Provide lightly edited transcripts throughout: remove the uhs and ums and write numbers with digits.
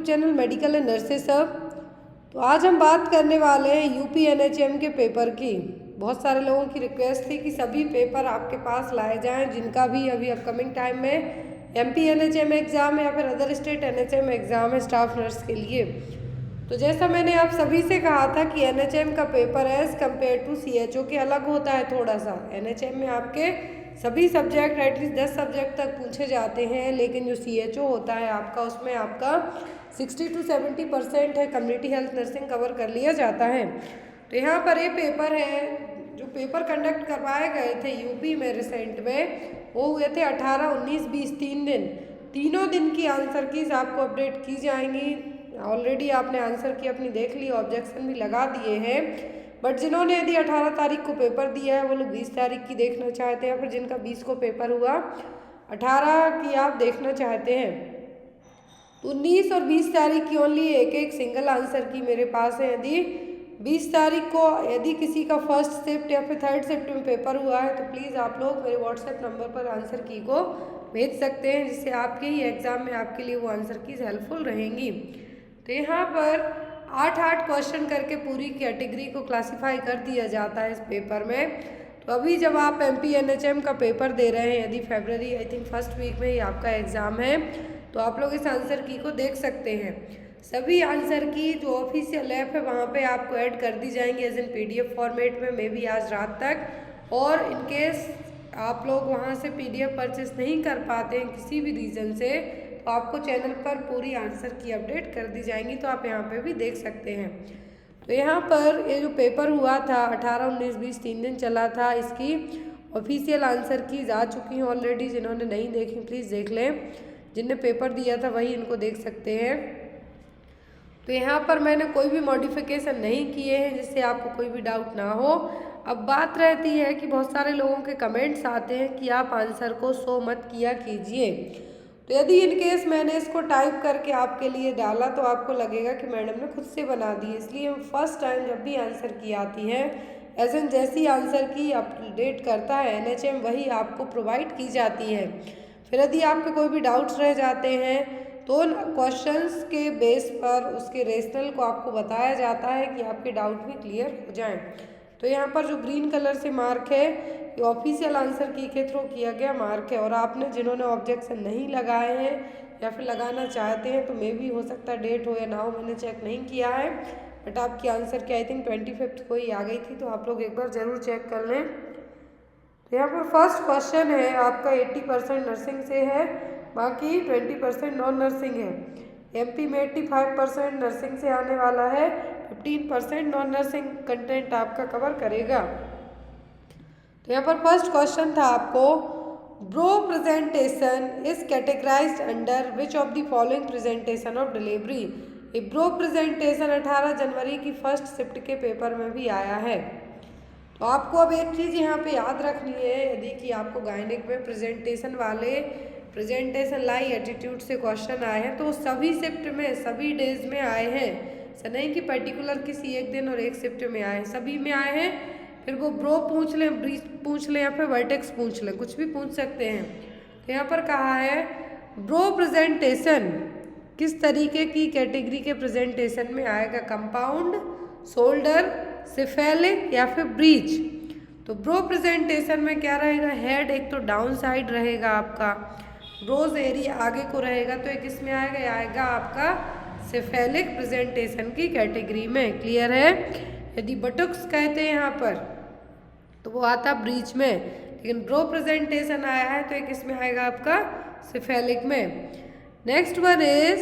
YouTube channel medical and nurses सब। तो आज हम बात करने वाले हैं यूपी NHM के पेपर की। बहुत सारे लोगों की रिक्वेस्ट थी कि सभी पेपर आपके पास लाए जाएं जिनका भी अभी अपकमिंग टाइम में MP NHM एग्ज़ाम या फिर अदर स्टेट NHM एग्ज़ाम है स्टाफ नर्स के लिए। तो जैसा मैंने आप सभी से कहा था कि NHM का paper as compare to CHO के अलग होता है थोड़ा सा। NHM में आपके सभी सब्जेक्ट एटलीस्ट 10 सब्जेक्ट तक पूछे जाते हैं, लेकिन जो CHO होता है आपका उसमें आपका 60 to 70% है कम्युनिटी हेल्थ नर्सिंग कवर कर लिया जाता है। तो यहाँ पर ये पेपर है जो पेपर कंडक्ट करवाए गए थे यूपी में रिसेंट में, वो हुए थे 18, 19, 20 3 दिन। तीनों दिन की आंसर कीज आपको अपडेट की जाएंगी। ऑलरेडी आपने आंसर की अपनी देख ली, ऑब्जेक्शन भी लगा दिए हैं, बट जिन्होंने यदि 18 तारीख को पेपर दिया है वो लोग 20 तारीख की देखना चाहते हैं, फिर जिनका 20 को पेपर हुआ 18 की आप देखना चाहते हैं। 19 और 20 तारीख की ओनली एक सिंगल आंसर की मेरे पास है। यदि 20 तारीख को यदि किसी का फर्स्ट शिफ्ट या फिर थर्ड शिफ्ट में पेपर हुआ है तो प्लीज़ आप लोग मेरे व्हाट्सएप नंबर पर आंसर की को भेज सकते हैं, जिससे आपके ही एग्ज़ाम में आपके लिए वो आंसर कीज हेल्पफुल रहेंगी। तो यहाँ पर 8 क्वेश्चन करके पूरी कैटेगरी को क्लासीफाई कर दिया जाता है इस पेपर में। तो अभी जब आप MP NHM का पेपर दे रहे हैं, यदि फरवरी आई थिंक फर्स्ट वीक में ही आपका एग्ज़ाम है, तो आप लोग इस आंसर की को देख सकते हैं। सभी आंसर की जो ऑफिशियल ऐप है वहाँ पे आपको ऐड कर दी जाएंगी एज इन PDF फॉर्मेट में, मे बी आज रात तक। और इन केस आप लोग वहाँ से PDF परचेस नहीं कर पाते हैं किसी भी रीज़न से, तो आपको चैनल पर पूरी आंसर की अपडेट कर दी जाएंगी, तो आप यहाँ पे भी देख सकते हैं। तो यहाँ पर ये जो पेपर हुआ था 18, 19, 20 3 दिन चला था, इसकी ऑफिशियल आंसर कीज आ चुकी हैं ऑलरेडी। जिन्होंने नहीं देखी प्लीज़ देख लें, जिनने पेपर दिया था वही इनको देख सकते हैं। तो यहाँ पर मैंने कोई भी मॉडिफिकेशन नहीं किए हैं जिससे आपको कोई भी डाउट ना हो। अब बात रहती है कि बहुत सारे लोगों के कमेंट्स आते हैं कि आप आंसर को शो मत किया कीजिए। तो यदि इन केस मैंने इसको टाइप करके आपके लिए डाला तो आपको लगेगा कि मैडम ने खुद से बना दी, इसलिए फर्स्ट टाइम जब भी आंसर की आती है एज एन जैसी आंसर की अपडेट करता है NHM वही आपको प्रोवाइड की जाती है। फिर यदि आपके कोई भी डाउट्स रह जाते हैं तो क्वेश्चंस के बेस पर उसके रेशनल को आपको बताया जाता है कि आपके डाउट भी क्लियर हो जाएं। तो यहाँ पर जो ग्रीन कलर से मार्क है ये ऑफिशियल आंसर की के थ्रू किया गया मार्क है, और आपने जिन्होंने ऑब्जेक्शन नहीं लगाए हैं या फिर लगाना चाहते हैं तो मे भी हो सकता है डेट हो या ना हो, मैंने चेक नहीं किया है, बट आपकी आंसर की आई थिंक 25 को ही आ गई थी, तो आप लोग एक बार ज़रूर चेक कर लें। तो यहाँ पर फर्स्ट क्वेश्चन है आपका 80% नर्सिंग से है, बाकी 20% नॉन नर्सिंग है। MP में 85% नर्सिंग से आने वाला है, 15% नॉन नर्सिंग कंटेंट आपका कवर करेगा। तो यहाँ पर फर्स्ट क्वेश्चन था आपको, brow presentation is categorised under which of the following presentation of delivery. ये ब्रो प्रेजेंटेशन 18 जनवरी की फर्स्ट शिफ्ट के पेपर में भी आया है। तो आपको अब एक चीज़ यहाँ पे याद रखनी है, यदि कि आपको गायनिक में प्रेजेंटेशन वाले प्रेजेंटेशन लाई एटीट्यूड से क्वेश्चन आए हैं तो सभी शिफ्ट में सभी डेज में आए हैं, ऐसा नहीं कि पर्टिकुलर किसी एक दिन और एक शिफ्ट में आए हैं, सभी में आए हैं। फिर वो ब्रो पूछ लें, ब्रीच पूछ लें या फिर वर्टेक्स पूछ लें, कुछ भी पूछ सकते हैं। तो यहाँ पर कहा है ब्रो प्रेजेंटेशन किस तरीके की कैटेगरी के प्रेजेंटेशन में आएगा, कंपाउंड, शोल्डर, सिफेलिक या फिर ब्रीच। तो ब्रो प्रेजेंटेशन में क्या रहेगा, हेड एक तो डाउन साइड रहेगा आपका, ब्रोज एरिया आगे को रहेगा, तो एक इसमें आएगा आपका सिफेलिक प्रेजेंटेशन की कैटेगरी में। क्लियर है। यदि बटुक्स कहते हैं यहाँ पर तो वो आता ब्रीच में, लेकिन ब्रो प्रेजेंटेशन आया है तो एक इसमें आएगा आपका सिफेलिक में। Next one is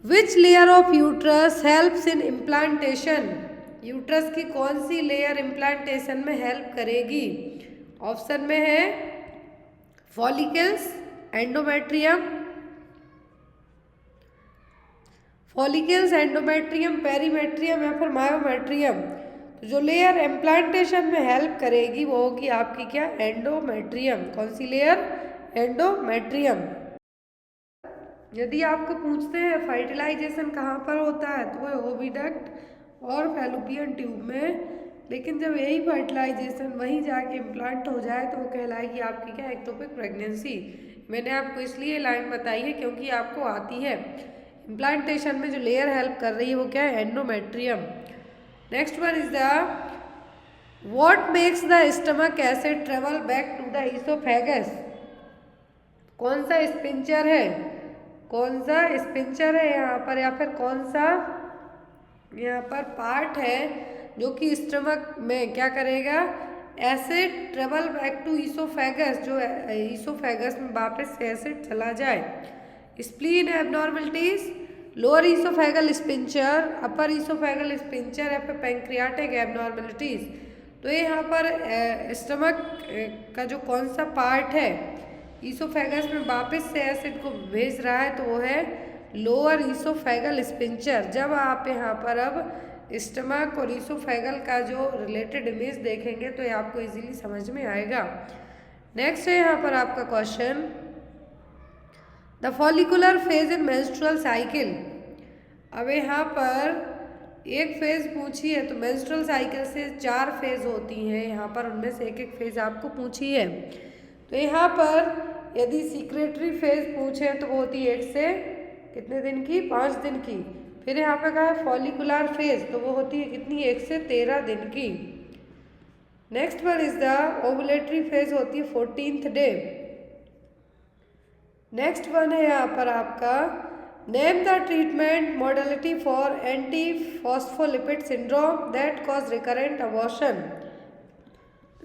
which layer of uterus helps in implantation. Uterus की कौन सी लेयर इम्प्लांटेशन में हेल्प करेगी। ऑप्शन में है फॉलिकल्स, एंडोमेट्रियम, पेरीमेट्रियम या फिर मायोमेट्रियम। तो जो लेयर इम्प्लांटेशन में हेल्प करेगी वो होगी आपकी क्या, एंडोमेट्रियम। कौन सी लेयर, एंडोमेट्रियम। यदि आपको पूछते हैं फर्टिलाइजेशन कहाँ पर होता है तो वो ओविडक्ट और फैलोपियन ट्यूब में, लेकिन जब यही फर्टिलाइजेशन वहीं जाके इम्प्लांट हो जाए तो वो कहलाएगी आपकी क्या, एक्टोपिक प्रेगनेंसी। मैंने आपको इसलिए लाइन बताई है क्योंकि आपको आती है। इम्प्लांटेशन में जो लेयर हेल्प कर रही है वो क्या है, endometrium. Next one is the what makes the stomach acid travel back to the oesophagus. कौन सा स्पिंचर है, कौन सा स्पिंचर है यहाँ पर, या फिर कौन सा यहाँ पर पार्ट है जो कि स्टमक में क्या करेगा, acid travel back to oesophagus, जो ईसोफेगस में वापस से एसिड चला जाए। Spleen abnormalities, lower oesophageal sphincter, upper oesophageal sphincter, या फिर पैंक्रियाटिक एबनॉर्मलिटीज। तो ये यहाँ पर स्टमक का जो कौन सा पार्ट है ईसोफेगस में वापस से एसिड को भेज रहा है, तो वो है लोअर ईसोफेगल स्पिंचर। जब आप यहाँ पर अब स्टमक और ईसोफेगल का जो रिलेटेड इमेज देखेंगे तो ये आपको इजीली समझ में आएगा। नेक्स्ट है यहाँ पर आपका question, the follicular phase in menstrual cycle. अब यहाँ पर एक फेज पूछी है, तो मेंस्ट्रुअल साइकिल से 4 फेज होती हैं, यहाँ पर उनमें से एक फेज आपको पूछी है। तो यहाँ पर यदि सीक्रेटरी फेज पूछे तो वो होती है 1 से कितने दिन की, 5 दिन की। फिर यहाँ पे कहा है फॉलिकुलर फेज, तो वो होती है कितनी, 1 से 13 दिन की। Next one is the ovulatory phase, होती है 14th डे। नेक्स्ट वन है यहाँ पर आपका, name the treatment modality for anti phospholipid syndrome that cause recurrent abortion.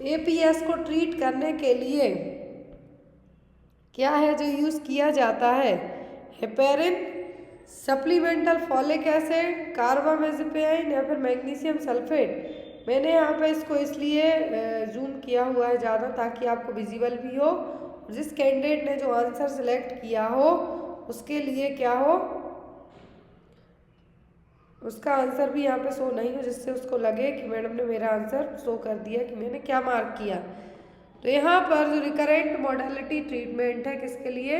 APS को ट्रीट करने के लिए क्या है जो यूज किया जाता है, हेपेरिन, सप्लीमेंटल फॉलिक एसिड, कार्बामेज़ेपाइन, या फिर मैग्नीशियम सल्फेट। मैंने यहाँ पे इसको इसलिए जूम किया हुआ है ज़्यादा ताकि आपको विजिबल भी हो, जिस कैंडिडेट ने जो आंसर सेलेक्ट किया हो उसके लिए क्या हो, उसका आंसर भी यहाँ पे शो नहीं हो, जिससे उसको लगे कि मैडम ने मेरा आंसर शो कर दिया कि मैंने क्या मार्क किया। तो यहाँ पर जो रिकरेंट मॉडलिटी ट्रीटमेंट है किसके लिए,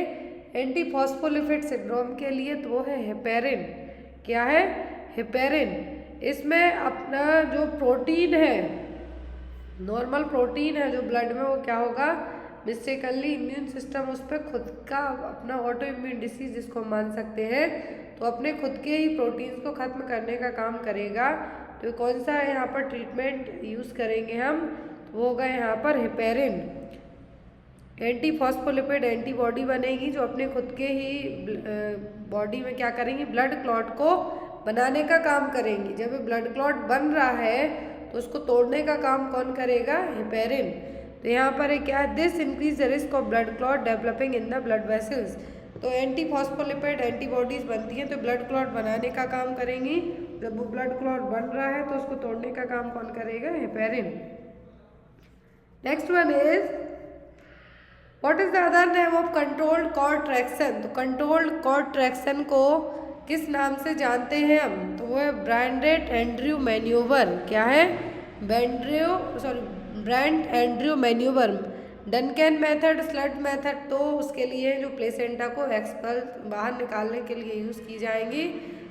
एंटी फॉस्फोलिपिड सिंड्रोम के लिए, तो वो है हेपेरिन। क्या है, हेपेरिन। इसमें अपना जो प्रोटीन है, नॉर्मल प्रोटीन है जो ब्लड में, वो क्या होगा, मिस्टेकनली इम्यून सिस्टम उस पर खुद का अपना ऑटो इम्यून डिसीज जिसको हम मान सकते हैं, तो अपने खुद के ही प्रोटीन्स को खत्म करने का काम करेगा। तो कौन सा है यहाँ पर ट्रीटमेंट यूज़ करेंगे हम, तो वो होगा यहाँ पर हेपेरिन। एंटी फॉस्फोलिपिड एंटीबॉडी बनेगी जो अपने खुद के ही बॉडी में क्या करेंगी, ब्लड क्लॉट को बनाने का काम करेंगी। जब ब्लड क्लॉट बन रहा है तो उसको तोड़ने का काम कौन करेगा, हेपेरिन। तो यहाँ पर है क्या, this increase the risk of blood clot developing in the blood vessels. तो एंटी फॉस्फोलिपिड एंटीबॉडीज बनती हैं तो ब्लड क्लॉट बनाने का काम करेंगी। जब वो ब्लड क्लॉट बन रहा है तो उसको तोड़ने का काम कौन करेगा, heparin. Next one is what is the other name of controlled cord traction. तो कंट्रोल्ड कॉर्ड ट्रैक्शन को किस नाम से जानते हैं हम, तो वो है ब्रांडेड एंड्रयू मैन्यूवर। क्या है, Brandt Andrew manoeuvre. Duncan method, स्लट मेथड तो उसके लिए जो प्लेसेंटा को एक्सपल बाहर निकालने के लिए यूज़ की जाएंगी।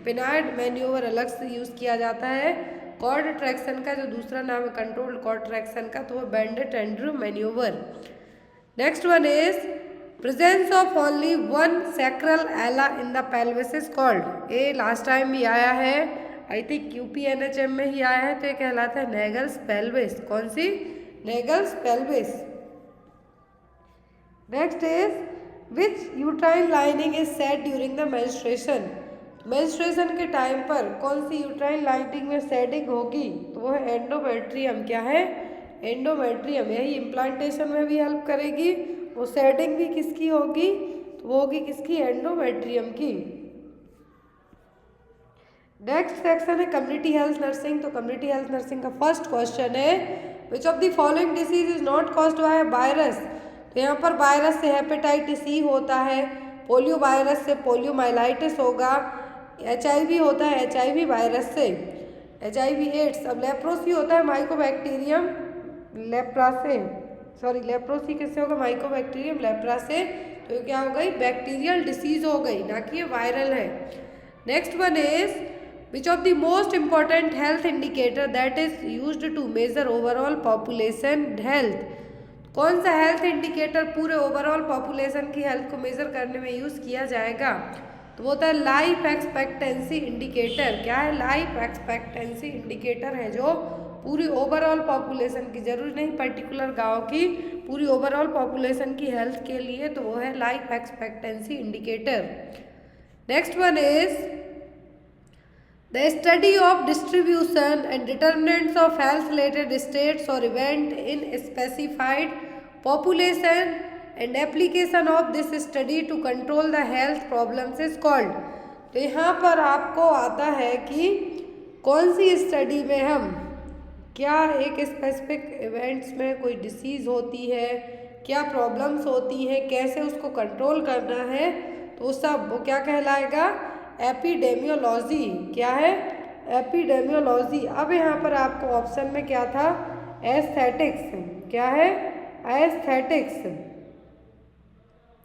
पिनाइड मैन्यूवर अलग से यूज़ किया जाता है। कॉर्ड ट्रैक्शन का जो दूसरा नाम है कंट्रोल्ड कॉर्ड ट्रैक्शन का, तो वो Brandt Andrew manoeuvre. Next one is presence of only one sacral ala in the pelvis is called. ये लास्ट टाइम भी आया है, आई थिंक यूपी NHM में ही आया है, तो ये कहलाता है नेगल्स पेल्विस। कौन सी, Naegele's pelvis. Next is which uterine lining is set during the menstruation. Menstruation के टाइम पर कौन सी यूट्राइन लाइनिंग में सेटिंग होगी, तो वो है एंडोमेट्रियम। क्या है, एंडोमेट्रियम। यही इम्प्लांटेशन में भी हेल्प करेगी। वो सेटिंग भी किसकी होगी, तो वो होगी किसकी, एंडोमेट्रियम की। नेक्स्ट सेक्शन है कम्युनिटी हेल्थ नर्सिंग। तो कम्युनिटी हेल्थ नर्सिंग का फर्स्ट क्वेश्चन है which of the following disease is not caused by virus. तो यहाँ पर वायरस से हेपेटाइटिस सी होता है, पोलियो वायरस से पोलियोमाइलाइटिस होगा, HIV होता है HIV वायरस से, HIV एड्स। अब लेप्रोसी होता है माइकोबैक्टीरियम लेप्रा से, लेप्रोसी किससे होगा, माइकोबैक्टीरियम लेप्रा से। तो क्या हो गई, बैक्टीरियल डिसीज हो गई, ना कि ये वायरल है। Next one is which of the most important health indicator that is used to measure overall population health. कौन सा हेल्थ इंडिकेटर पूरे ओवरऑल पॉपुलेशन की हेल्थ को मेजर करने में यूज किया जाएगा, तो वो होता है लाइफ एक्सपेक्टेंसी इंडिकेटर। क्या है? लाइफ एक्सपेक्टेंसी इंडिकेटर है जो पूरी ओवरऑल पॉपुलेशन की, जरूरी नहीं पर्टिकुलर गांव की, पूरी ओवरऑल पॉपुलेशन की हेल्थ के लिए, तो वो है life expectancy indicator. Next one is the study of distribution and determinants of health related states और event in specified population and application of this study to control the health problems is called. तो यहाँ पर आपको आता है कि कौन सी study में हम क्या एक स्पेसिफिक इवेंट्स में कोई डिसीज़ होती है, क्या प्रॉब्लम्स होती हैं, कैसे उसको कंट्रोल करना है, तो वो सब वो क्या कहलाएगा? एपिडेमियोलॉजी। क्या है? एपिडेमियोलॉजी। अब यहाँ पर आपको ऑप्शन में क्या था? एस्थेटिक्स। क्या है? एस्थेटिक्स।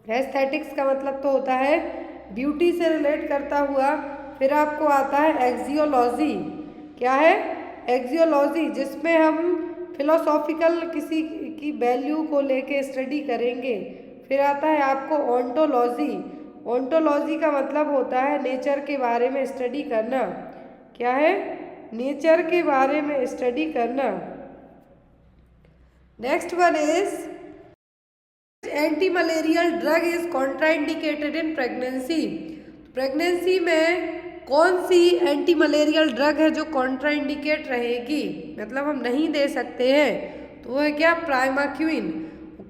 एस्थेटिक्स का मतलब तो होता है ब्यूटी से रिलेट करता हुआ। फिर आपको आता है एक्जियोलॉजी। क्या है? एक्जियोलॉजी, जिसमें हम फिलोसॉफिकल किसी की वैल्यू को लेके स्टडी करेंगे। फिर आता है आपको ओंटोलॉजी। ओंटोलॉजी का मतलब होता है नेचर के बारे में स्टडी करना। क्या है? नेचर के बारे में स्टडी करना। Next one is anti malarial drug is contraindicated in pregnancy. Pregnancy में कौन सी एंटी मलेरियल ड्रग है जो कॉन्ट्राइंडिकेट रहेगी, मतलब हम नहीं दे सकते हैं, तो वो है क्या? प्राइमाक्विन।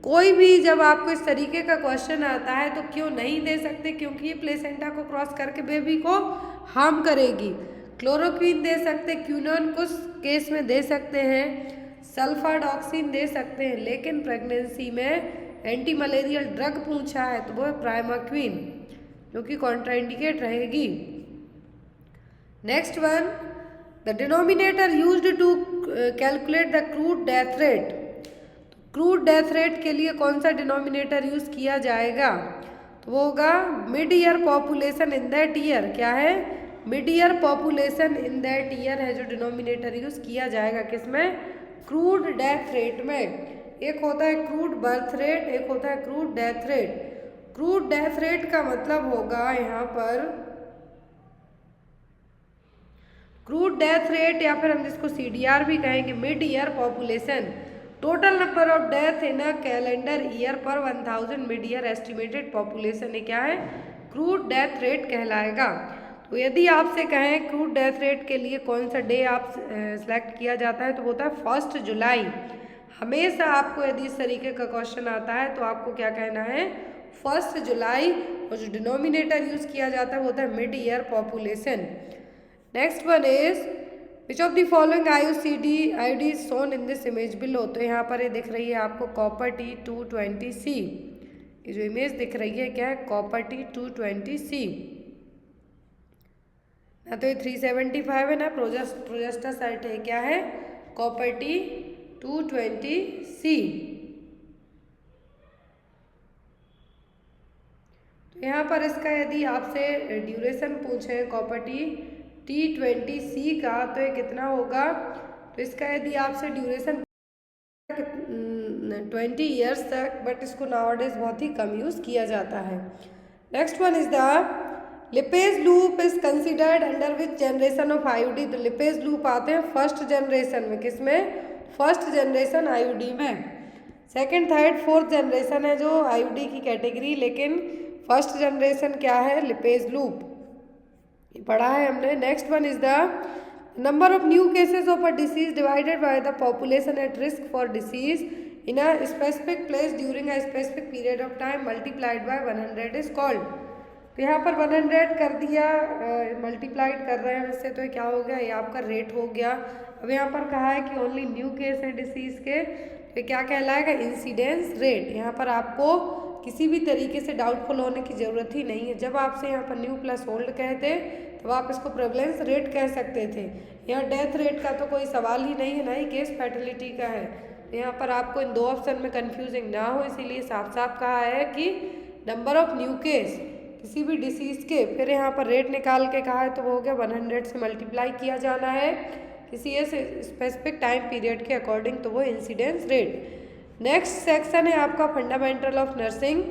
कोई भी जब आपको इस तरीके का क्वेश्चन आता है तो क्यों नहीं दे सकते? क्योंकि ये प्लेसेंटा को क्रॉस करके बेबी को हार्म करेगी। क्लोरोक्विन दे सकते, क्यूनोन कुछ केस में दे सकते हैं, सल्फाडॉक्सिन दे सकते हैं, लेकिन प्रेगनेंसी में एंटी मलेरियल ड्रग पूछा है तो वो है प्राइमाक्विन, जो कि कॉन्ट्राइंडिकेट रहेगी। Next one, the denominator used to calculate the crude death rate. Crude death rate के लिए कौन सा डिनोमिनेटर यूज किया जाएगा? तो वो होगा mid year population in that year. क्या है? Mid year population in that year है जो डिनोमिनेटर यूज किया जाएगा। किसमें? क्रूड डेथ रेट में। एक होता है क्रूड बर्थ रेट, एक होता है crude death rate. Crude death rate का मतलब होगा यहाँ पर क्रूड डेथ रेट, या फिर हम जिसको CDR भी कहेंगे, mid year population, total number of death in a calendar year पर 1000 मिड ईयर एस्टिमेटेड पॉपुलेशन है। क्या है? क्रूड डेथ रेट कहलाएगा। तो यदि आपसे कहें क्रूड डेथ रेट के लिए कौन सा डे आप सेलेक्ट किया जाता है, तो वो होता है 1 जुलाई। हमेशा आपको यदि इस तरीके का क्वेश्चन आता है तो आपको क्या कहना है? 1 जुलाई। और जो डिनोमिनेटर यूज किया जाता है वो होता है mid year population. Next one is which of the following IUD is shown in this image below. तो यहाँ पर ये दिख रही है आपको कॉपर T220C। ये जो इमेज दिख रही है क्या है? Copper T220C। ना तो ये 375 है ना प्रोजेस्टा साइट है। क्या है? Copper T220C। तो यहाँ पर इसका यदि आपसे ड्यूरेशन पूछे कॉपर T20C का, तो ये कितना होगा? तो इसका यदि आपसे ड्यूरेशन 20 ईयर्स तक, बट इसको नाउअडेज बहुत ही कम यूज़ किया जाता है। Next one is the lipase loop is considered under which generation of IUD। तो लिपेज लूप आते हैं फर्स्ट जनरेशन में। किसमें? फर्स्ट जनरेशन IUD में। सेकंड, थर्ड, फोर्थ जनरेशन है जो IUD की कैटेगरी, लेकिन फर्स्ट जनरेशन क्या है? Lipase loop. ये पढ़ा है हमने। Next one is the number of new cases of a disease divided by the population at risk for disease in a specific place during a specific period of time multiplied by 100 is called. तो यहाँ पर 100 कर दिया, multiplied कर रहे हैं इससे, तो ये क्या हो गया? ये आपका रेट हो गया। अब यहाँ पर कहा है कि ओनली न्यू केस है डिसीज के, तो क्या कहलाएगा? Incidence rate. यहाँ पर आपको किसी भी तरीके से डाउटफुल होने की ज़रूरत ही नहीं है। जब आपसे यहाँ पर न्यू प्लस ओल्ड कहते तो आप इसको प्रेवलेंस रेट कह सकते थे। यहाँ डेथ रेट का तो कोई सवाल ही नहीं है, ना ही केस फैटिलिटी का है। यहाँ पर आपको इन दो ऑप्शन में कंफ्यूजिंग ना हो, इसीलिए साफ साफ कहा है कि नंबर ऑफ न्यू केस किसी भी डिसीज़ के, फिर यहाँ पर रेट निकाल के कहा है तो वो हो गया 100 से मल्टीप्लाई किया जाना है किसी स्पेसिफिक टाइम पीरियड के अकॉर्डिंग, तो वो इंसिडेंस रेट। नेक्स्ट सेक्शन है आपका fundamental of nursing.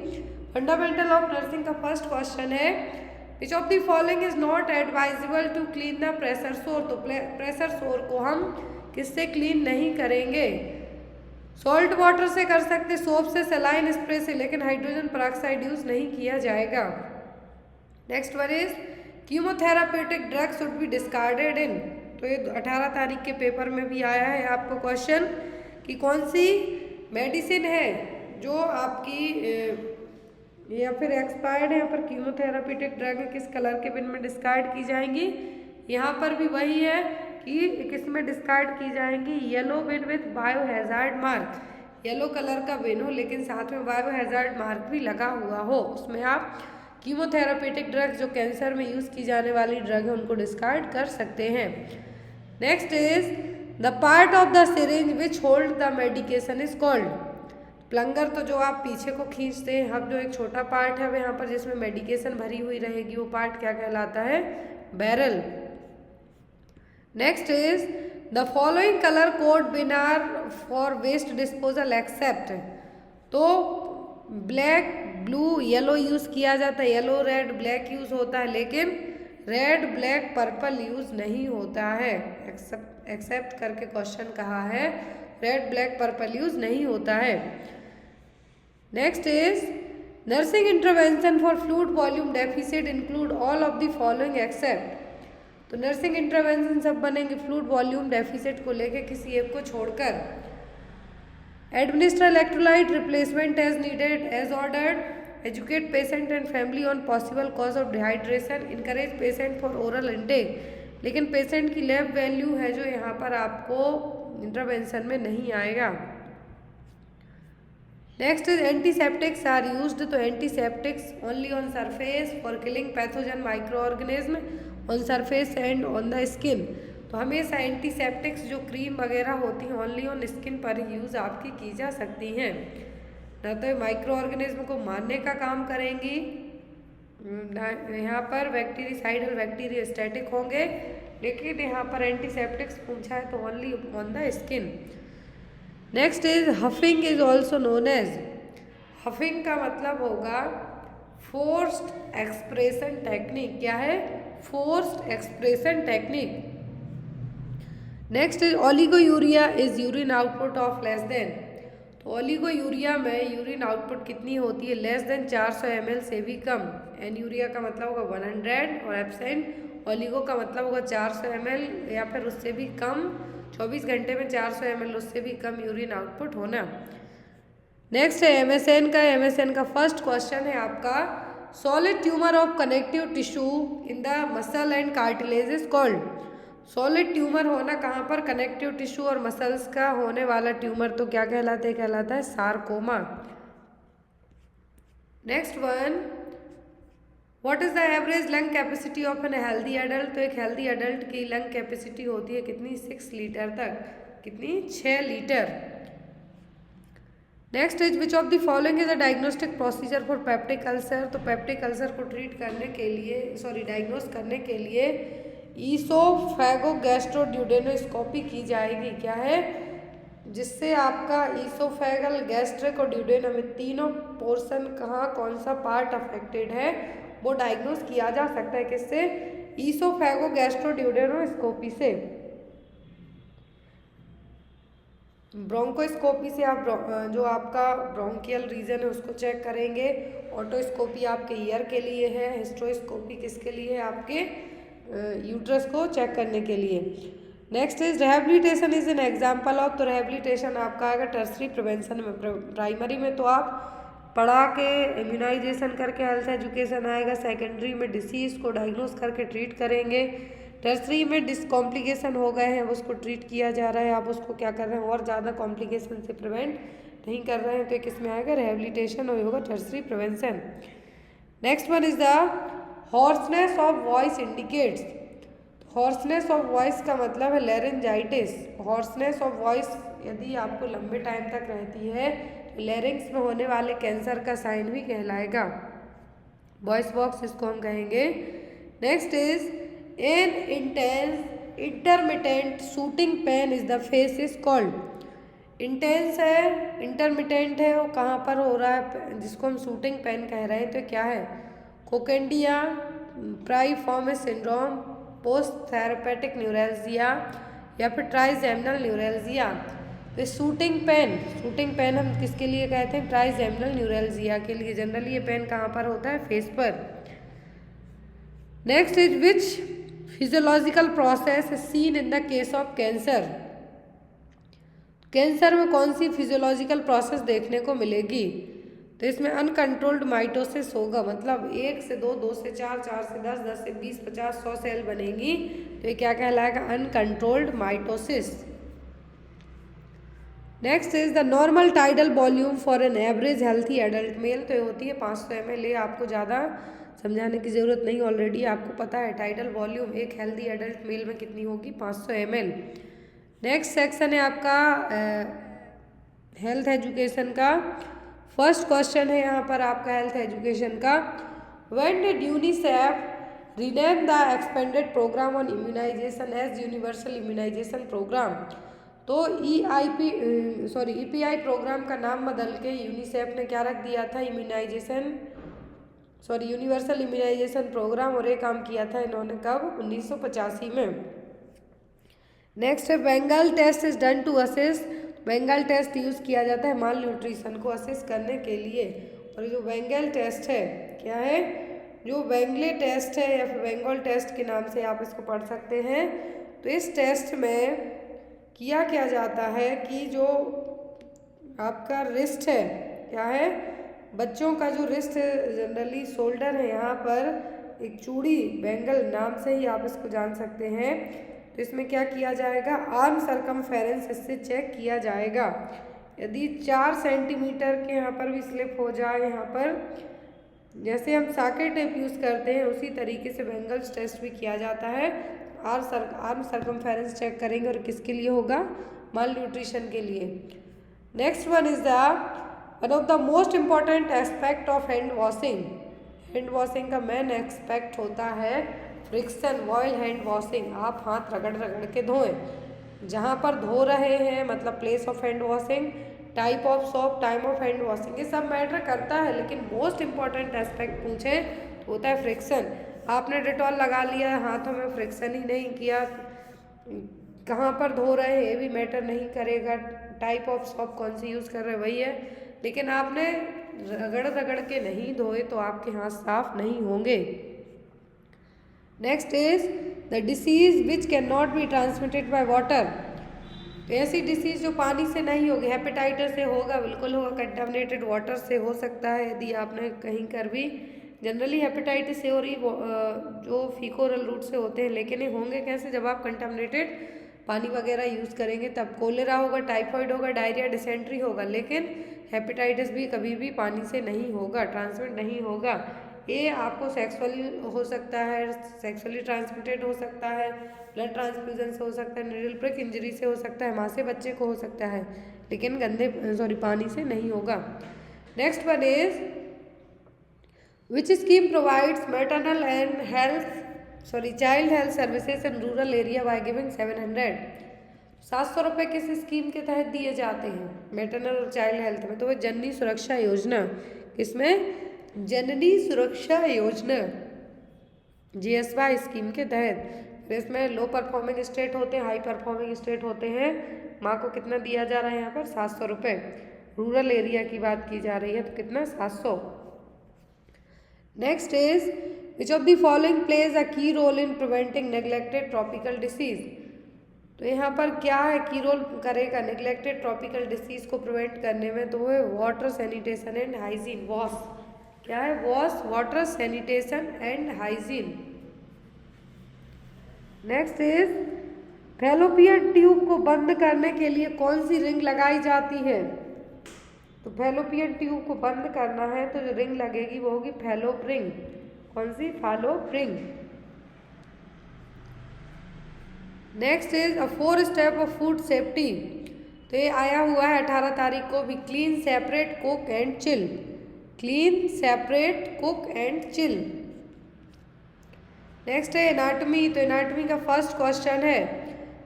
Fundamental of nursing का फर्स्ट क्वेश्चन है which of the following is not advisable to clean the pressure sore, तो प्रेशर सोर को हम किससे क्लीन नहीं करेंगे? सॉल्ट वाटर से कर सकते, सोप से, सलाइन स्प्रे से, लेकिन हाइड्रोजन पेरोक्साइड यूज नहीं किया जाएगा। Next one is chemotherapeutic drug should be discarded in, तो ये 18 तारीख के पेपर में भी आया है आपको क्वेश्चन कि कौन सी मेडिसिन है जो आपकी या फिर एक्सपायर्ड है, यहाँ पर कीमोथेराप्यूटिक ड्रग है, किस कलर के बिन में डिस्कार्ड की जाएंगी? यहाँ पर भी वही है कि किस में डिस्कार्ड की जाएंगी? Yellow been with bio hazard mark, yellow colour का बिन हो लेकिन साथ में बायो हैजार्ड मार्क भी लगा हुआ हो, उसमें आप कीमोथेराप्यूटिक ड्रग जो कैंसर में यूज़ की जाने वाली ड्रग है उनको डिस्कार्ड कर सकते हैं। Next is the part of the syringe which hold the medication is called, plunger तो जो आप पीछे को खींचते हैं, अब जो एक छोटा पार्ट है यहाँ पर जिसमें मेडिकेशन भरी हुई रहेगी वो पार्ट क्या कहलाता है? Barrel. Next is the following colour code bin are for waste disposal except, तो ब्लैक, ब्लू, येलो यूज किया जाता है, येलो, रेड, ब्लैक यूज होता है, लेकिन रेड, ब्लैक, पर्पल यूज नहीं होता है। एक्सेप्ट करके क्वेश्चन कहा है, रेड, ब्लैक, पर्पल यूज नहीं होता है। Next is nursing intervention for fluid volume deficit include all of the following accept, तो नर्सिंग इंटरवेंशन सब बनेंगे फ्लूइड वॉल्यूम डेफिसिट को लेके किसी एक को छोड़कर। Administer electrolyte replacement as needed as ordered, educate patient and family on possible cause of dehydration, encourage patient for oral intake, लेकिन पेशेंट की लैब वैल्यू है जो यहाँ पर आपको इंटरवेंशन में नहीं आएगा। Next is antiseptics are used, तो antiseptics only on surface for killing pathogen micro organism on surface and on the skin, तो हमेशा एंटीसेप्टिक्स जो क्रीम वगैरह होती हैं ओनली ऑन स्किन पर ही यूज़ आपकी की जा सकती हैं, न तो माइक्रो ऑर्गेनिज्म को मारने का काम करेंगी, यहाँ पर बैक्टीरिसाइडल बैक्टीरियोस्टैटिक होंगे, लेकिन यहाँ पर एंटीसेप्टिक्स पूछा है तो only on the skin. Next is huffing is also known as, huffing का मतलब होगा फोर्स्ड एक्सप्रेशन टेक्निक, क्या है? Forced expression technique. Next is oliguria is urine output of less than, तो ओलिगोयूरिया में यूरिन आउटपुट कितनी होती है? लेस देन 400 ml से भी कम। एनयूरिया का मतलब होगा 100 और एब्सेंट ओलिगो का मतलब होगा 400 ml या फिर उससे भी कम, 24 घंटे में 400 ml उससे भी कम यूरिन आउटपुट होना। नेक्स्ट है एमएसएन का, एमएसएन का फर्स्ट क्वेश्चन है आपका solid tumour of connective tissue in the muscle and cartilage is called, solid tumour होना कहाँ पर? कनेक्टिव टिश्यू और मसल्स का होने वाला ट्यूमर तो क्या कहलाता है? कहलाता है sarcoma. Next one, what is the average lung capacity of N healthy adult, तो एक हेल्दी एडल्ट की लंग कैपेसिटी होती है कितनी? 6 लीटर तक, कितनी? 6 litre. Next is which of the following is a diagnostic procedure for peptic ulcer, तो peptic ulcer को ट्रीट करने के लिए, डायग्नोस करने के लिए ईसोफेगोगैस्ट्रोड्यूडेनोस्कोपी की जाएगी, क्या है? जिससे आपका ईसोफेगल, गैस्ट्रिक और ड्यूडेनम तीनों पोर्शन कहाँ, कौन सा पार्ट अफेक्टेड है वो डायग्नोस किया जा सकता है, किससे? ईसोफेगोगैस्ट्रोड्यूडेनोस्कोपी से। ब्रोंकोस्कोपी से आप जो आपका ब्रोंकियल रीजन है उसको चेक करेंगे, ऑटोस्कोपी आपके ईयर के लिए है, हिस्ट्रोस्कोपी किसके लिए है? आपके यूट्रस को चेक करने के लिए। Next is rehabilitation is an example of, तो रिहेबिलिटेशन आपका आएगा टर्सरी प्रिवेंशन में, प्राइमरी में तो आप पढ़ा के इम्यूनाइजेशन करके हेल्थ एजुकेशन आएगा, सेकेंडरी में डिसीज को डायग्नोस करके ट्रीट करेंगे, टर्सरी में कॉम्प्लिकेशन हो गए हैं उसको ट्रीट किया जा रहा है, आप उसको क्या कर रहे हैं और ज़्यादा कॉम्प्लिकेशन से प्रिवेंट नहीं कर रहे हैं, तो किसमें आएगा? रिहेबिलिटेशन और होगा tertiary prevention. Next one is the hoarseness of voice indicates, hoarseness of voice का मतलब है लेरेंजाइटिस, हॉर्सनेस ऑफ वॉइस यदि आपको लंबे टाइम तक रहती है तो लेरिंग्स में होने वाले कैंसर का साइन भी कहलाएगा, वॉइस बॉक्स इसको हम कहेंगे। Next is an intense intermittent shooting pain is the face is called, intense है, इंटरमिटेंट है, वो कहाँ पर हो रहा है जिसको हम शूटिंग पेन कह रहे हैं, तो क्या है? कोकेंडिया, पाइरिफॉर्मिस सिंड्रोम, पोस्ट थेरेपेटिक न्यूरैल्जिया या फिर ट्राइजेमिनल न्यूरैल्जिया। तो शूटिंग पेन हम किसके लिए कहते हैं? ट्राइजेमिनल न्यूरैल्जिया के लिए। जनरली ये पेन कहाँ पर होता है? फेस पर। Next is which physiological process seen in the case of cancer. Cancer में कौन सी फिजियोलॉजिकल प्रोसेस देखने को मिलेगी? तो इसमें अनकंट्रोल्ड माइटोसिस होगा, मतलब 1 से 2, 2 से 4, 4 से 10, 10 से 20, 50, 100 सेल बनेगी। तो ये क्या कहलाएगा? Uncontrolled mitosis. Next is the normal tidal volume for an average healthy adult mail. तो ये होती है 500 ml। ये आपको ज़्यादा समझाने की ज़रूरत नहीं, ऑलरेडी आपको पता है। टाइडल वॉल्यूम एक हेल्दी एडल्ट मेल में कितनी होगी? 500 ml। नेक्स्ट सेक्शन है आपका हेल्थ एजुकेशन का। फर्स्ट क्वेश्चन है यहाँ पर आपका हेल्थ एजुकेशन का। When did UNICEF rename the expanded programme on immunisation as universal immunisation programme. तो EPI प्रोग्राम का नाम बदल के यूनिसेफ ने क्या रख दिया था? Universal immunisation programme. और ये काम किया था इन्होंने कब? 1985 में। नेक्स्ट है Bengal test is done to assess. Bengal test use किया जाता है माल न्यूट्रिशन को असेस करने के लिए। और जो बेंगल टेस्ट है क्या है? जो बेंगले टेस्ट है या फिर बेंगल टेस्ट के नाम से आप इसको पढ़ सकते हैं। तो इस टेस्ट में किया क्या जाता है कि जो आपका रिस्ट है, क्या है? बच्चों का जो रिस्ट जनरली शोल्डर है, यहाँ पर एक चूड़ी, बेंगल नाम से ही आप इसको जान सकते हैं। तो इसमें क्या किया जाएगा? आर्म सरकमफेरेंस इससे चेक किया जाएगा। यदि 4 सेंटीमीटर के यहाँ पर भी स्लिप हो जाए, यहाँ पर जैसे हम साकेट टेप यूज़ करते हैं उसी तरीके से बेंगल्स टेस्ट भी किया जाता है। आर्म सरकमफेरेंस चेक करेंगे और किसके लिए होगा? माल न्यूट्रिशन के लिए। Next one is one of the most important aspect of hand washing. Hand washing का मेन एस्पेक्ट होता है फ्रिक्शन, वॉयल हैंड वॉशिंग। आप हाथ रगड़ रगड़ के धोएं। जहाँ पर धो रहे हैं मतलब place of hand washing, type of soap, time of hand washing, ये सब मैटर करता है। लेकिन मोस्ट इम्पॉर्टेंट एस्पेक्ट पूछे तो होता है फ्रिक्शन। आपने डेटॉल लगा लिया, हाथों में फ्रिक्शन ही नहीं किया, कहाँ पर धो रहे हैं ये भी मैटर नहीं करेगा। टाइप ऑफ सोप कौन सी यूज़ कर रहे हैं वही है। लेकिन आपने रगड़ रगड़ के नहीं धोए तो आपके हाथ साफ नहीं होंगे। Next is the disease which can not be transmitted by water. तो ऐसी डिसीज जो पानी से नहीं होगी, हेपेटाइटिस से होगा, बिल्कुल होगा। कंटामिनेटेड वाटर से हो सकता है यदि आपने कहीं कर भी। जनरली हेपेटाइटिस से और जो फीकोरल रूट से होते हैं, लेकिन ये होंगे कैसे? जब आप कंटामिनेटेड पानी वगैरह यूज़ करेंगे तब। कोलेरा होगा, टाइफाइड होगा, डायरिया, डिसेंट्री होगा। लेकिन हेपेटाइटिस भी कभी भी पानी से नहीं होगा, ट्रांसमिट नहीं होगा। ये आपको सेक्सुअली हो सकता है, सेक्सुअली ट्रांसमिटेड हो सकता है, ब्लड ट्रांसफ्यूजन से हो सकता है, नीडल प्रिक इंजरी से हो सकता है, माँ से बच्चे को हो सकता है, लेकिन पानी से नहीं होगा। Next one is which scheme provides maternal and child health services in rural area by giving 700 रुपये किस स्कीम के तहत दिए जाते हैं मैटरनल और चाइल्ड हेल्थ में? तो वह जननी सुरक्षा योजना। किसमें? जननी सुरक्षा योजना, GSY स्कीम के तहत। इसमें लो परफॉर्मिंग स्टेट होते हैं, हाई परफॉर्मिंग स्टेट होते हैं। माँ को कितना दिया जा रहा है यहाँ पर? 700 रुपये। रूरल एरिया की बात की जा रही है तो कितना? 700। Next is which of the following plays a key role in preventing neglected tropical disease. तो यहाँ पर क्या है की रोल करेगा नेग्लेक्टेड ट्रॉपिकल डिसीज को प्रिवेंट करने में? तो वो है वाटर सैनिटेशन एंड हाइजीन, वॉश। क्या है? वॉश, water sanitation and hygiene. Next is fallopian tube को बंद करने के लिए कौन सी रिंग लगाई जाती है? तो फैलोपियन ट्यूब को बंद करना है तो जो रिंग लगेगी वो होगी फैलोप रिंग। कौन सी? Falope ring. Next is a 4 step of food safety. तो ये आया हुआ है 18 तारीख को भी। Clean, separate, cook and chill. Clean, separate, cook and chill. Next है एनाटमी। तो एनाटमी का फर्स्ट क्वेश्चन है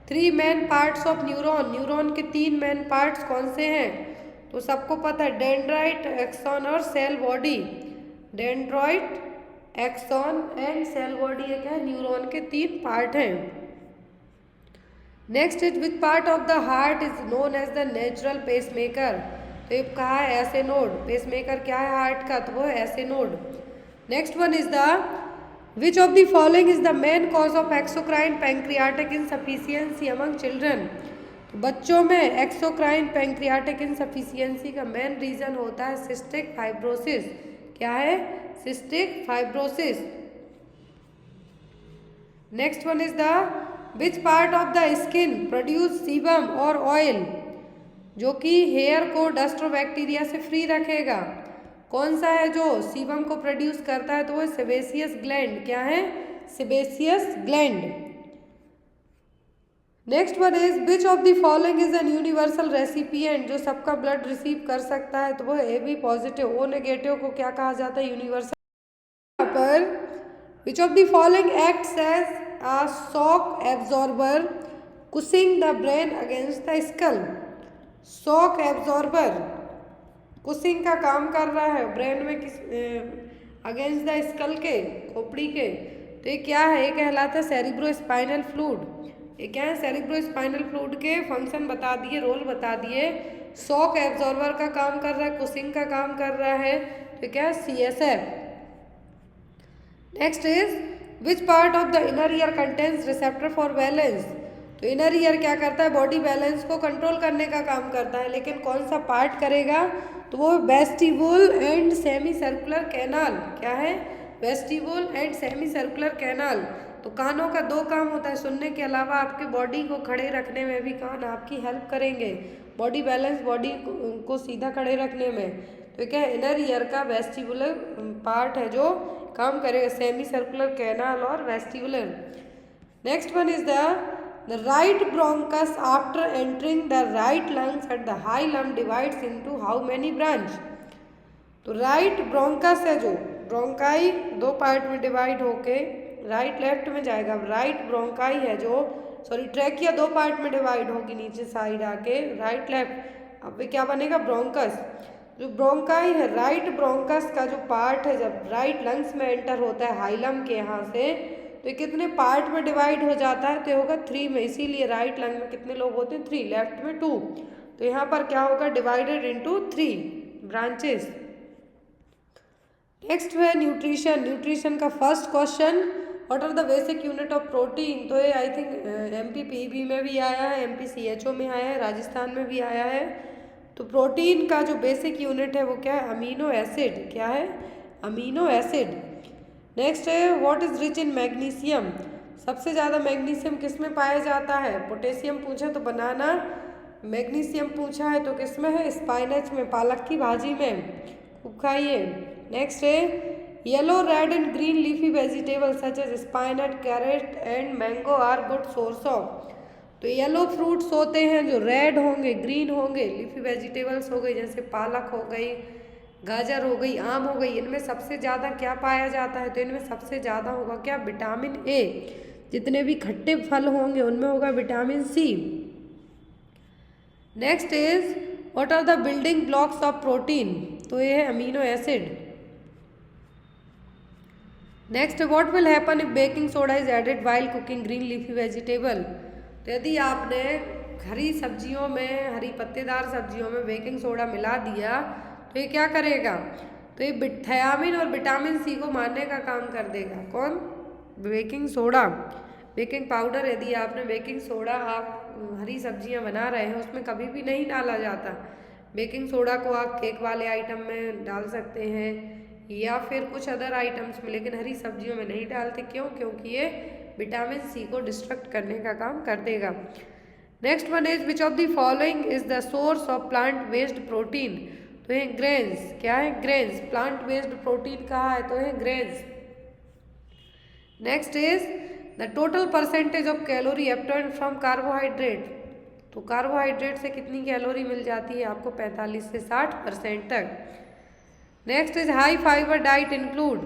3 main parts of neuron. Neuron के 3 मेन पार्ट्स कौन से हैं? तो सबको पता है डेंड्राइट, एक्सॉन और cell body. Dendrite, axon and cell body, ये क्या है, न्यूरॉन के 3 पार्ट हैं। Next is which part of the heart is known as the natural pacemaker, तो ये कहा है ऐसे नोड, पेसमेकर क्या है हार्ट का, तो वो है ऐसे node. Next one is the which of the following is the main cause of exocrine pancreatic insufficiency among children, तो बच्चों में एक्सोक्राइन पैंक्रियाटिक इनसफिशियंसी का मेन रीजन होता है सिस्टिक फाइब्रोसिस, क्या है, cystic fibrosis. Next one is the which part of the skin produce sebum और oil, जो कि हेयर को डस्ट और बैक्टीरिया से फ्री रखेगा, कौन सा है जो सीबम को प्रोड्यूस करता है, तो वो सेबेसियस ग्लैंड, क्या है, sebaceous gland. Next one is which of the following is an universal recipient, जो सबका ब्लड रिसीव कर सकता है, तो वो AB पॉजिटिव, O नेगेटिव को क्या कहा जाता है, यूनिवर्सल। यहाँ पर which of the following acts as a shock absorber cushioning the brain against the skull, shock absorber cushioning का काम कर रहा है ब्रेन में किस अगेंस्ट द स्कल के, खोपड़ी के, तो ये क्या है, ये कहलाता है सेरिब्रोस्पाइनल फ्लूइड, ये क्या है, सेरिब्रोस्पाइनल फ्लूइड के फंक्शन बता दिए, रोल बता दिए, शॉक एब्जॉर्बर का काम कर रहा है, कुशिंग का काम कर रहा है, तो क्या है, CSF। Next is which part of the inner ear contains receptor for balance, तो इनर ईयर क्या करता है, बॉडी बैलेंस को कंट्रोल करने का काम करता है, लेकिन कौन सा पार्ट करेगा, तो वो vestibule and semi circular canal, क्या है, vestibule and semi circular canal. तो कानों का 2 काम होता है, सुनने के अलावा आपके बॉडी को खड़े रखने में भी कान आपकी हेल्प करेंगे, बॉडी बैलेंस, बॉडी को सीधा खड़े रखने में, तो क्या है, इनर ईयर का वेस्टिबुलर पार्ट है जो काम करेगा, सेमी सर्कुलर कैनाल और vestibular. Next one is the right bronchus after entering the right lungs at the high lung divides into how many branch, तो राइट ब्रोंकस है जो, ब्रोंकाई 2 पार्ट में डिवाइड होके राइट लेफ्ट में जाएगा, right bronchi है जो, सॉरी ट्रैकिया 2 पार्ट में डिवाइड होगी नीचे साइड आके, राइट लेफ्ट, अब क्या बनेगा, ब्रोंकस। जो ब्रोंकाई है, राइट ब्रोंकस का जो पार्ट है जब राइट लंग्स में एंटर होता है हाइलम के यहाँ से, तो ये कितने पार्ट में डिवाइड हो जाता है, तो होगा 3 में, इसीलिए राइट लंग में कितने लोग होते हैं, 3, लेफ्ट में 2, तो यहाँ पर क्या होगा, डिवाइडेड इनटू 3 ब्रांचेस। नेक्स्ट है न्यूट्रिशन, न्यूट्रिशन का first question, what are the basic unit of protein, तो ये आई थिंक MPPB में भी आया है, MP CHO में आया है, राजस्थान में भी आया है। तो प्रोटीन का जो बेसिक यूनिट है वो क्या है, अमीनो एसिड, क्या है, अमीनो एसिड। नेक्स्ट है what is rich in magnesium, सबसे ज़्यादा मैग्नीशियम किस में पाया जाता है, पोटेशियम पूछा तो बनाना, मैग्नीशियम पूछा है तो किस में है, स्पाइनच में, पालक की भाजी में, खूब खाइए। नेक्स्ट है yellow red and green leafy vegetable such as spinach, carrot and mango are good source of, तो येलो फ्रूट्स होते हैं जो रेड होंगे, ग्रीन होंगे, लीफी वेजिटेबल्स हो गई जैसे पालक हो गई, गाजर हो गई, आम हो गई, इनमें सबसे ज़्यादा क्या पाया जाता है, तो इनमें सबसे ज़्यादा होगा क्या, विटामिन A, जितने भी खट्टे फल होंगे उनमें होगा vitamin C। Next is what are the building blocks of protein, तो ये है amino acid. Next what will happen if baking soda is added while cooking green leafy vegetable, तो यदि आपने हरी सब्जियों में, हरी पत्तेदार सब्जियों में बेकिंग सोडा मिला दिया तो ये क्या करेगा, तो ये थायामिन और विटामिन C को मारने का काम कर देगा, कौन, बेकिंग सोडा, बेकिंग पाउडर। यदि आपने बेकिंग सोडा, आप हरी सब्जियां बना रहे हैं उसमें कभी भी नहीं डाला जाता, बेकिंग सोडा को आप केक वाले आइटम में डाल सकते हैं या फिर कुछ अदर आइटम्स में, लेकिन हरी सब्जियों में नहीं डालते, क्यों, क्योंकि ये विटामिन C को डिस्ट्रक्ट करने का काम कर देगा। Next one is which of the following is the source of plant based protein, तो ये ग्रेन्स, क्या है, ग्रेन्स, प्लांट बेस्ड प्रोटीन कहा है तो ये grains. Next is the total percentage of calorie obtained from carbohydrate, तो कार्बोहाइड्रेट से कितनी कैलोरी मिल जाती है आपको, 45 से 60% तक। Next is high fibre diet include,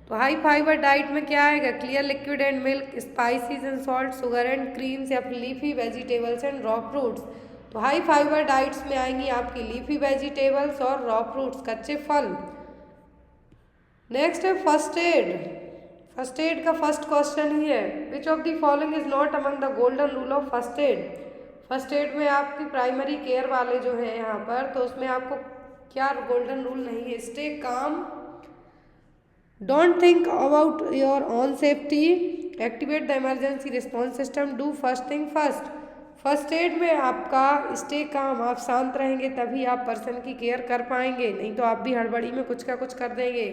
तो हाई फाइबर डाइट में क्या आएगा, clear liquid and milk, spices and salt, sugar and creams या फिर leafy vegetables and raw fruits, तो हाई फाइबर डाइट्स में आएंगी आपकी लीफी वेजिटेबल्स और रॉ फ्रूट्स, कच्चे फल। नेक्स्ट है फर्स्ट एड। फर्स्ट एड का फर्स्ट क्वेश्चन ही है, which of the following is not among the golden rule of first aid. First aid में आपकी प्राइमरी केयर वाले जो है यहाँ पर, तो उसमें आपको क्या गोल्डन रूल नहीं है। Stay calm, don't think about your own safety, activate the emergency response system, do first thing first. First aid में आपका स्टे काम, आप शांत रहेंगे तभी आप पर्सन की केयर कर पाएंगे, नहीं तो आप भी हड़बड़ी में कुछ का कुछ कर देंगे।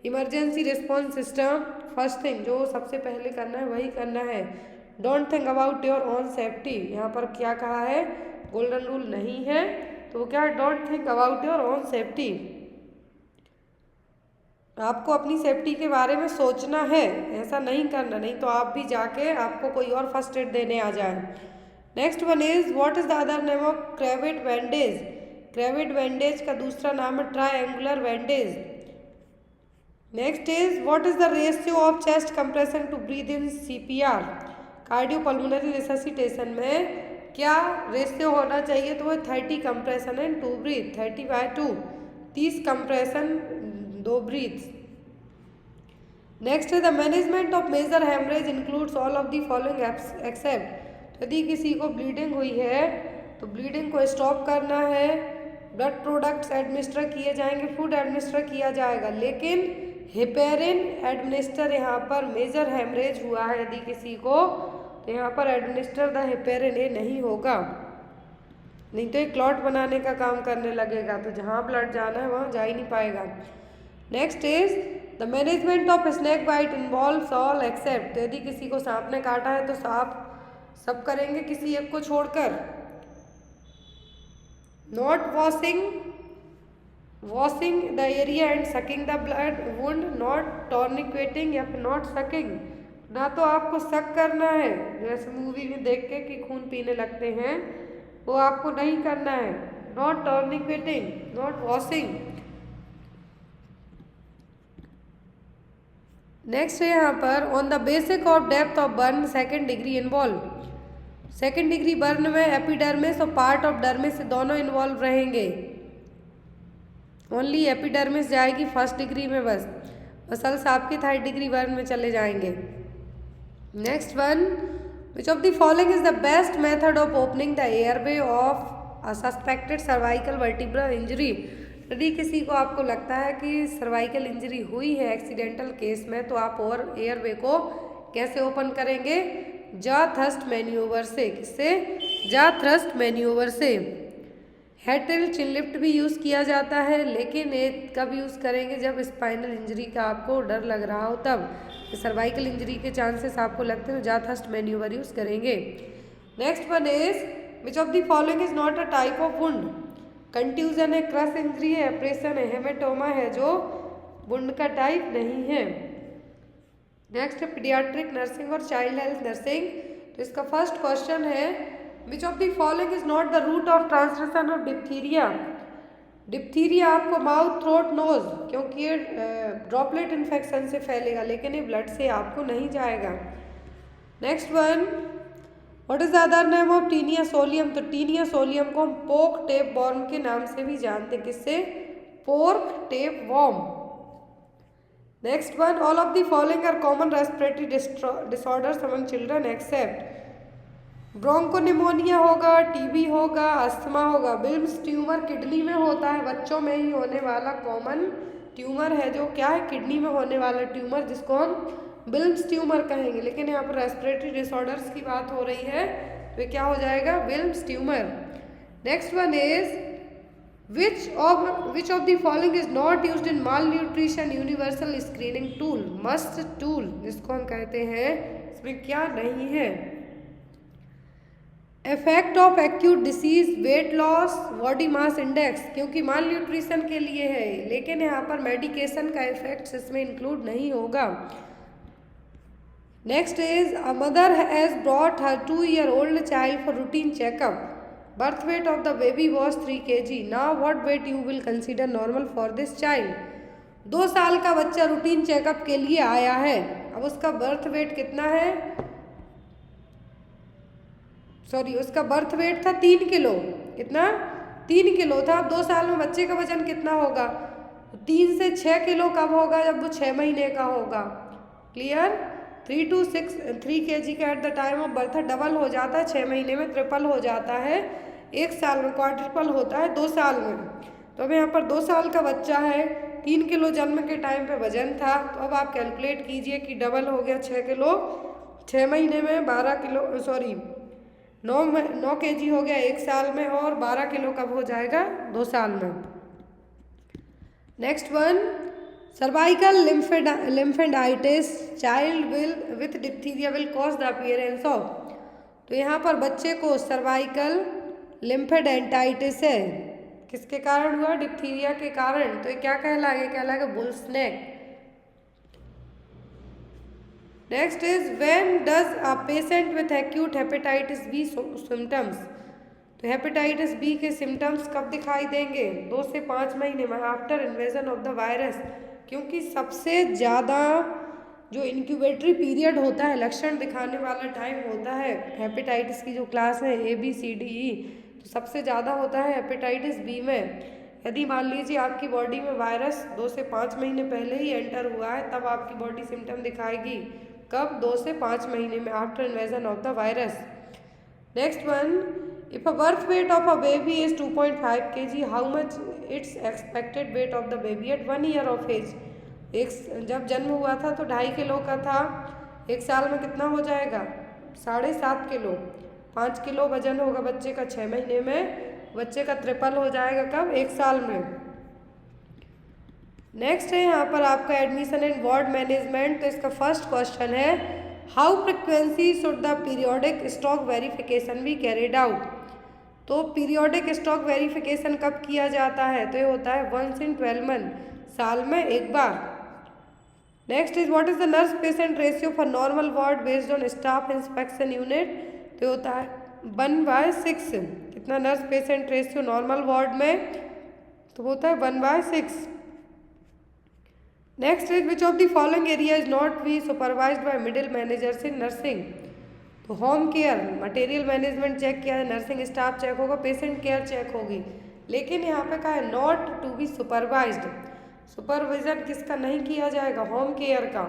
Emergency response system, first thing जो सबसे पहले करना है वही करना है। Don't think about your own safety, यहाँ पर क्या कहा है, गोल्डन रूल नहीं है, तो क्या don't think about your own safety, आपको अपनी सेफ्टी के बारे में सोचना है, ऐसा नहीं करना, नहीं तो आप भी जाके आपको कोई और फर्स्ट एड देने आ जाए। Next one is what is the other name of cravat bandage. Cravat bandage का दूसरा नाम है triangular bandage. Next is what is the ratio of chest compression to breath in CPR. Cardiopulmonary resuscitation में क्या ratio होना चाहिए, तो वो 30 compression and 2 breath, 30/2, 30 compression 2 breath. Next है the management of major haemorrhage includes all of the following except. यदि किसी को ब्लीडिंग हुई है तो ब्लीडिंग को स्टॉप करना है, ब्लड प्रोडक्ट्स एडमिनिस्टर किए जाएंगे, फूड एडमिनिस्टर किया जाएगा, लेकिन हेपेरिन एडमिनिस्टर यहाँ पर मेजर हेमरेज हुआ है यदि किसी को, तो यहाँ पर एडमिनिस्टर द हेपेरिन ये नहीं होगा, नहीं तो ये क्लॉट बनाने का काम करने लगेगा, तो जहाँ ब्लड जाना है वहाँ जा ही नहीं पाएगा। Next is the management of snake bite involves all except. यदि किसी को सांप ने काटा है तो सांप सब करेंगे किसी एक को छोड़कर। Not washing the area and sucking the blood wound, not tourniqueting या फिर नॉट सकिंग, ना तो आपको सक करना है जैसे मूवी में देख के कि खून पीने लगते हैं, वो आपको नहीं करना है। Not tourniqueting, not washing. Next है यहाँ पर on the basic of depth of burn second degree involve. Second degree burn में एपिडर्मिस और पार्ट ऑफ डर्मिस दोनों इन्वॉल्व रहेंगे, ओनली एपिडर्मिस जाएगी फर्स्ट डिग्री में, बस मसल्स आपके थर्ड डिग्री बर्न में चले जाएंगे। Next one, which of the following is the best method of opening the airway of a suspected cervical vertebral injury. यदि किसी को आपको लगता है कि सर्वाइकल इंजरी हुई है एक्सीडेंटल केस में, तो आप और एयरवे को कैसे ओपन करेंगे, जा थ्रस्ट मैन्यूवर से। किससे, जा थ्रस्ट मैन्यूवर से। हेड टिल्ट चिन लिफ्ट भी यूज़ किया जाता है, लेकिन ये कब यूज़ करेंगे, जब स्पाइनल इंजरी का आपको डर लग रहा हो तब। सर्वाइकल इंजरी के चांसेस आपको लगते हैं, जा थ्रस्ट मैन्यूवर यूज़ करेंगे। Next one is which of the following is not a type of wound. Contusion है, क्रश इंजरी है, एप्रेशन है, हेमेटोमा है, जो वुंड का टाइप नहीं है। नेक्स्ट है पीडियाट्रिक नर्सिंग और चाइल्ड हेल्थ नर्सिंग। तो इसका फर्स्ट क्वेश्चन है which of the following is not the route of transmission of diphtheria. Diphtheria आपको माउथ, थ्रोट, नोज, क्योंकि ये ड्रॉपलेट इन्फेक्शन से फैलेगा, लेकिन ये ब्लड से आपको नहीं जाएगा। Next one, what is the other name of Taenia solium. तो टीनिया सोलियम को हम पोर्क टेप वॉर्म के नाम से भी जानते हैं। किससे, pork tapeworm. Next one, all of the following are common respiratory disorders among children except. Bronchopneumonia होगा, टीबी होगा, अस्थमा होगा। बिल्म्स ट्यूमर किडनी में होता है, बच्चों में ही होने वाला कॉमन ट्यूमर है, जो क्या है, किडनी में होने वाला ट्यूमर, जिसको हम बिल्म्स ट्यूमर कहेंगे। लेकिन यहाँ पर रेस्पिरेटरी डिसऑर्डर्स की बात हो रही है, तो क्या हो जाएगा, Wilms tumour. Next one is which of the following is not used in malnutrition universal screening tool. MUST tool जिसको हम कहते हैं, इसमें क्या नहीं है। Effect of acute disease, weight loss, body mass index, क्योंकि माल न्यूट्रिशन के लिए है, लेकिन यहाँ पर मेडिकेशन का इफेक्ट इसमें इंक्लूड नहीं होगा। Next is a mother has brought her 2-year-old child for routine checkup. Birth weight of the baby was 3 kg। Now what weight you will consider normal for this child. 2 साल का बच्चा routine checkup के लिए आया है, अब उसका birth weight कितना है, सॉरी उसका बर्थ वेट था 3 किलो। कितना, 3 किलो था। अब 2 साल में बच्चे का वजन कितना होगा, तो 3 से 6 किलो कब होगा? जब वो 6 महीने का होगा। क्लियर? 3 to 6 3 kg का at the time of birth double हो जाता है 6 महीने में, ट्रिपल हो जाता है 1 साल में, क्वाड्रिपल होता है 2 साल में। तो अब यहाँ पर 2 साल का बच्चा है, 3 किलो जन्म के टाइम पे वजन था, तो अब आप कैलकुलेट कीजिए कि डबल हो गया 6 किलो 6 महीने में, 12 किलो 9 kg हो गया 1 साल में, और 12 किलो कब हो जाएगा? 2 साल में। Next one, cervical lymphadenitis child will with diphtheria will cause the appearance of. तो यहाँ पर बच्चे को सर्वाइकल लिम्फेडेंटाइटिस है, किसके कारण हुआ? डिप्थीरिया के कारण। तो ये क्या कहलाएगा? Bull's neck. Next is when does a patient with acute hepatitis B symptoms. तो हेपेटाइटिस बी के सिम्टम्स कब दिखाई देंगे? 2 से 5 महीने में, after invasion of the virus, क्योंकि सबसे ज़्यादा जो इंक्यूबेटरी पीरियड होता है, लक्षण दिखाने वाला टाइम होता है हेपेटाइटिस की जो क्लास है ABCDE, तो सबसे ज़्यादा होता है हेपेटाइटिस बी में। यदि मान लीजिए आपकी बॉडी में वायरस 2 से 5 महीने पहले ही एंटर हुआ है, तब आपकी बॉडी सिम्टम दिखाएगी। कब? 2 से 5 महीने में, after invasion of the virus. Next one, if a birth weight of a baby is 2.5 kg, how much its expected weight of the baby at 1 year of age? जब जन्म हुआ था तो 2.5 किलो का था, 1 साल में कितना हो जाएगा? 7.5 किलो। 5 किलो वजन होगा बच्चे का 6 महीने में, बच्चे का ट्रिपल हो जाएगा कब? 1 साल में। नेक्स्ट है यहाँ पर आपका एडमिशन एंड वार्ड मैनेजमेंट। तो इसका फर्स्ट क्वेश्चन है, how frequency should the periodic stock verification be carried out. तो पीरियोडिक स्टॉक वेरिफिकेशन कब किया जाता है? तो ये होता है 1 in 12 month, साल में एक बार। Next is what is the nurse patient ratio for normal ward based on staff inspection unit. तो होता है 1/6। कितना nurse patient ratio normal ward में? तो होता है 1/6। Next is which of the following area is not be supervised by middle managers in nursing. तो home care, material management check किया है, नर्सिंग स्टाफ चेक होगा, पेशेंट केयर चेक होगी, लेकिन यहाँ पे कहा है not to be supervised. Supervision किसका नहीं किया जाएगा? होम केयर का।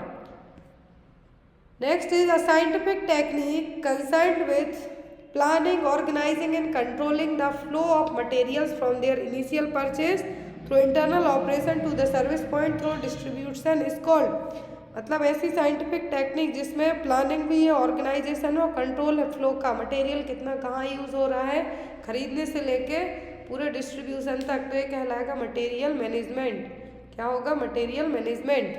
Next is a scientific technique concerned with planning, organizing and controlling the flow of materials from their initial purchase through internal operation to the service point through distribution is called. मतलब ऐसी scientific technique जिसमें planning भी है, organisation और control है flow का, material कितना कहाँ यूज़ हो रहा है, खरीदने से लेके पूरे डिस्ट्रीब्यूशन तक। तो ये कहलाएगा मटेरियल मैनेजमेंट। क्या होगा? Material management.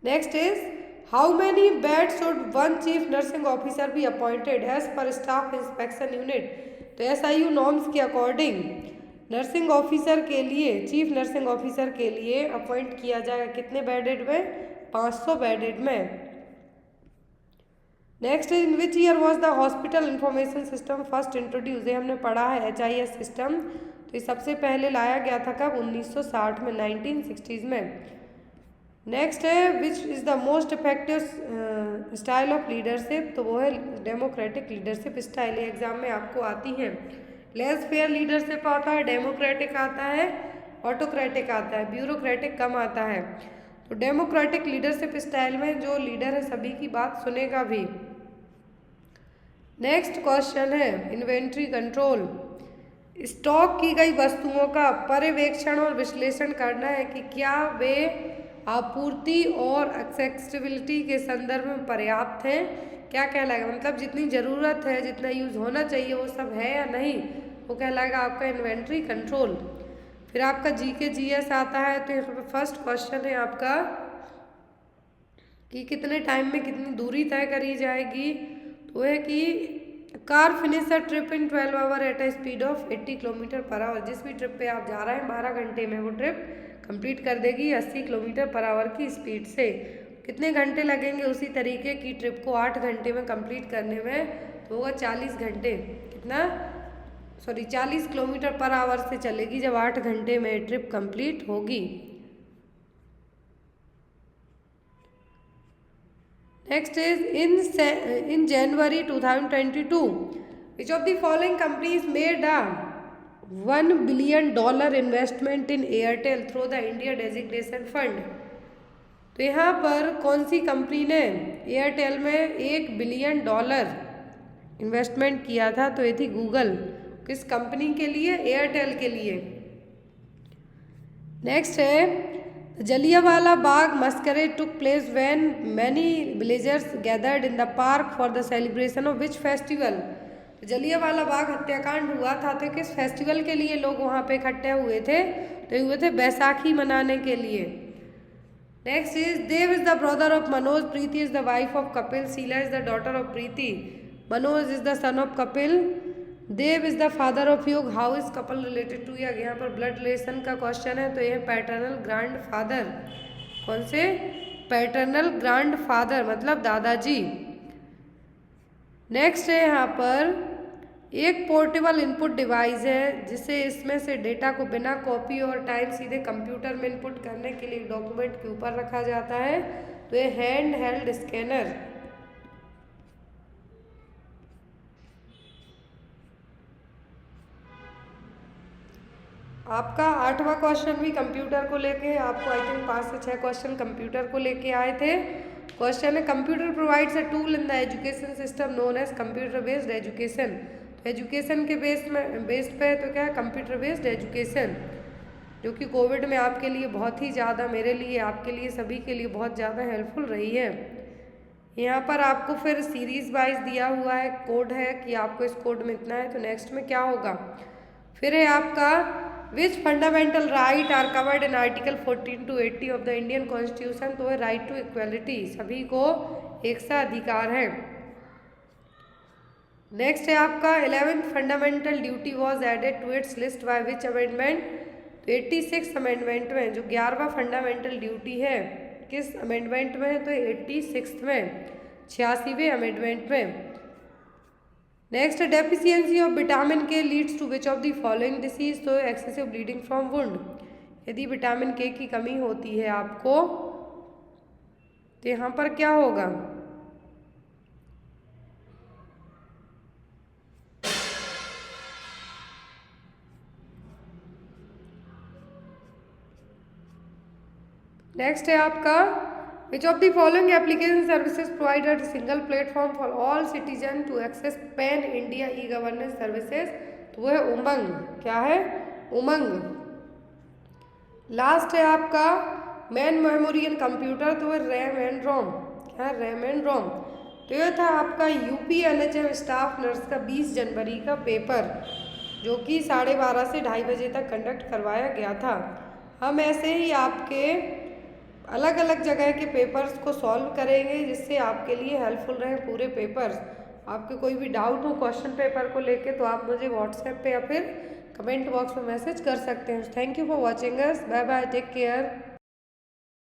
Next is how many bed should one chief nursing officer be appointed as per staff inspection unit. तो SIU नॉर्म्स के अकॉर्डिंग नर्सिंग ऑफिसर के लिए, चीफ नर्सिंग ऑफिसर के लिए अपॉइंट किया जाएगा कितने बेडेड में? 500 बेडेड में। Next in which year was the hospital information system first introduce. ये हमने पढ़ा है HIS सिस्टम। तो ये सबसे पहले लाया गया था कब? 1960 में, 1960s में। नेक्स्ट है which is the most effective style of leadership. तो वो है डेमोक्रेटिक लीडरशिप स्टाइल। ये एग्जाम में आपको आती है। लेस फेयर लीडरशिप आता है, डेमोक्रेटिक आता है, ऑटोक्रेटिक आता है, ब्यूरोक्रेटिक कम आता है। तो डेमोक्रेटिक लीडरशिप स्टाइल में जो लीडर है सभी की बात सुनेगा भी। नेक्स्ट क्वेश्चन है इन्वेंट्री कंट्रोल। स्टॉक की गई वस्तुओं का पर्यवेक्षण और विश्लेषण करना है कि क्या वे आपूर्ति और एक्सेसिबिलिटी के संदर्भ में पर्याप्त हैं। क्या कहलाएगा? मतलब जितनी ज़रूरत है, जितना यूज़ होना चाहिए वो सब है या नहीं, वो कहलाएगा आपका इन्वेंट्री कंट्रोल। फिर आपका GK GS आता है। तो यहाँ पर फर्स्ट क्वेश्चन है आपका कि कितने टाइम में कितनी दूरी तय करी जाएगी। तो है कि car finish a trip in 12 hour at a speed of 80 kilometre per hour. जिस भी ट्रिप पे आप जा रहे हैं 12 घंटे में वो ट्रिप कंप्लीट कर देगी 80 किलोमीटर पर आवर की स्पीड से। कितने घंटे लगेंगे उसी तरीके की ट्रिप को 8 घंटे में कंप्लीट करने में? तो होगा 40 घंटे। कितना? 40 किलोमीटर पर आवर से चलेगी जब 8 घंटे में ट्रिप कंप्लीट होगी। Next is in January 2022 which of the following companies made a $1 billion investment in Airtel through the India designation fund. तो यहाँ पर कौन सी कंपनी ने एयरटेल में $1 बिलियन इन्वेस्टमेंट किया था? तो ये थी गूगल। किस कंपनी के लिए? एयरटेल के लिए। नेक्स्ट है Jallianwala Bagh massacre took place when many villagers gathered in the park for the celebration of which festival. Jallianwala Bagh हत्याकांड हुआ था तो किस फेस्टिवल के लिए लोग वहाँ पे इकट्ठे हुए थे? तो हुए थे बैसाखी मनाने के लिए। Next is Dev is the brother of Manoj, Preeti is the wife of Kapil, Sheela is the daughter of Preeti, Manoj is the son of Kapil, Dev is the father of Yog. How is Kapil related to? यहाँ पर ब्लड रिलेशन का क्वेश्चन है तो यह पैटर्नल ग्रैंड फादर। कौन से? Paternal grand father मतलब दादाजी। नेक्स्ट है यहाँ पर एक पोर्टेबल इनपुट डिवाइस है जिसे इसमें से डेटा को बिना कॉपी और टाइप सीधे कंप्यूटर में इनपुट करने के लिए डॉक्यूमेंट के ऊपर रखा जाता है तो ये हैंड हेल्ड स्कैनर। आपका 8वां क्वेश्चन भी कंप्यूटर को लेके, आपको आई थिंक 5 से 6 क्वेश्चन कंप्यूटर को लेके आए थे। क्वेश्चन है computer provides a tool in the education system known as computer based education. तो एजुकेशन के बेस्ड पे तो क्या है? कंप्यूटर बेस्ड एजुकेशन, जो कि कोविड में आपके लिए बहुत ही ज़्यादा, मेरे लिए, आपके लिए, सभी के लिए बहुत ज़्यादा हेल्पफुल रही है। यहाँ पर आपको फिर सीरीज वाइज दिया हुआ है, कोड है कि आपको इस कोड में इतना है। तो नेक्स्ट में क्या होगा? फिर है आपका which fundamental right are covered in article 14 to 80 of the Indian constitution. तो है राइट टू इक्वलिटी, सभी को एक सा अधिकार है। नेक्स्ट है आपका 11th fundamental duty was added to its list by which amendment. तो 86 अमेंडमेंट में जो 11वां फंडामेंटल ड्यूटी है किस अमेंडमेंट में है? तो 86 में, 86वें अमेंडमेंट में। Next deficiency of vitamin K leads to which of the following disease. तो एक्सेसिव ब्लीडिंग फ्रॉम वुंड, यदि विटामिन के की कमी होती है आपको तो यहाँ पर क्या होगा? नेक्स्ट है आपका which of the following application services provided single platform for all citizen to access pan India e governance services. तो वो है उमंग। क्या है? उमंग। लास्ट है आपका मैन मेमोरी एंड कंप्यूटर। तो वो रैम एंड रोम। क्या है? रैम एंड रोम। तो ये था आपका यूपी NHM स्टाफ नर्स का 20 जनवरी का पेपर, जो कि 12:30 से 2:30 बजे तक कंडक्ट करवाया गया था। हम ऐसे ही आपके अलग अलग जगह के पेपर्स को सॉल्व करेंगे जिससे आपके लिए हेल्पफुल रहे पूरे पेपर्स। आपके कोई भी डाउट हो क्वेश्चन पेपर को लेके तो आप मुझे व्हाट्सएप पे या फिर कमेंट बॉक्स में मैसेज कर सकते हैं। Thank you for watching us. Bye bye, take care.